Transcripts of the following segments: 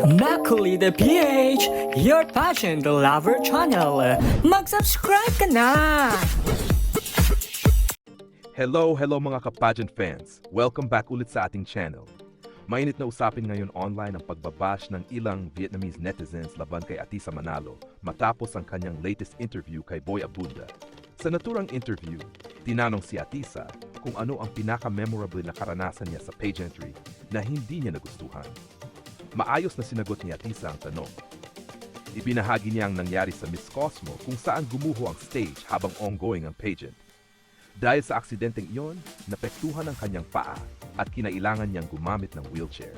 Macaulay PH, your passion the lover channel. Mag-subscribe ka na! Hello mga ka-pageant fans! Welcome back ulit sa ating channel. Mainit na usapin ngayon online ang pagbabash ng ilang Vietnamese netizens laban kay Atisa Manalo matapos ang kanyang latest interview kay Boy Abunda. Sa naturang interview, tinanong si Atisa kung ano ang pinaka-memorable na karanasan niya sa pageantry na hindi niya nagustuhan. Maayos na sinagot ni Atisa ang tanong. Ibinahagi niya ang nangyari sa Miss Cosmo kung saan gumuho ang stage habang ongoing ang pageant. Dahil sa aksidenteng iyon, napektuhan ang kanyang paa at kinailangan niyang gumamit ng wheelchair.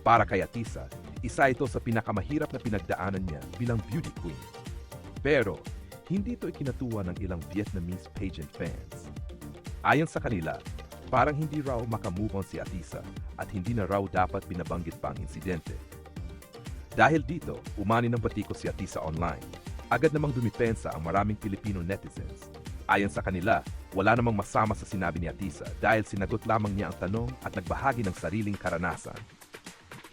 Para kay Atisa, isa ito sa pinakamahirap na pinagdaanan niya bilang beauty queen. Pero, hindi ito ikinatuwa ng ilang Vietnamese pageant fans. Ayon sa kanila, parang hindi raw makamove on si Atisa at hindi na raw dapat binabanggit pa ang insidente. Dahil dito, umani ng batiko si Atisa online. Agad namang dumipensa ang maraming Filipino netizens. Ayon sa kanila, wala namang masama sa sinabi ni Atisa dahil sinagot lamang niya ang tanong at nagbahagi ng sariling karanasan.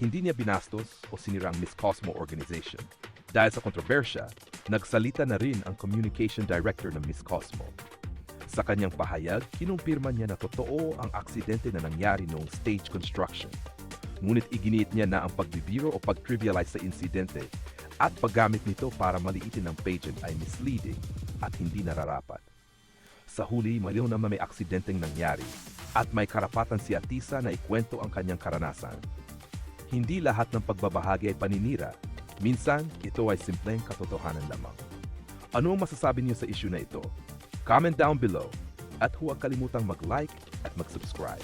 Hindi niya binastos o sinira ang Miss Cosmo organization. Dahil sa kontrobersya, nagsalita na rin ang communication director ng Miss Cosmo. Sa kanyang pahayag, kinumpirma niya na totoo ang aksidente na nangyari noong stage construction. Ngunit iginiit niya na ang pagbibiro o pag-trivialize sa insidente at paggamit nito para maliitin ang pageant ay misleading at hindi nararapat. Sa huli, malinaw na may aksidenteng nangyari at may karapatan si Atisa na ikwento ang kanyang karanasan. Hindi lahat ng pagbabahagi ay paninira. Minsan, ito ay simpleng katotohanan lamang. Ano ang masasabi niyo sa issue na ito? Comment down below at huwag kalimutang mag-like at mag-subscribe.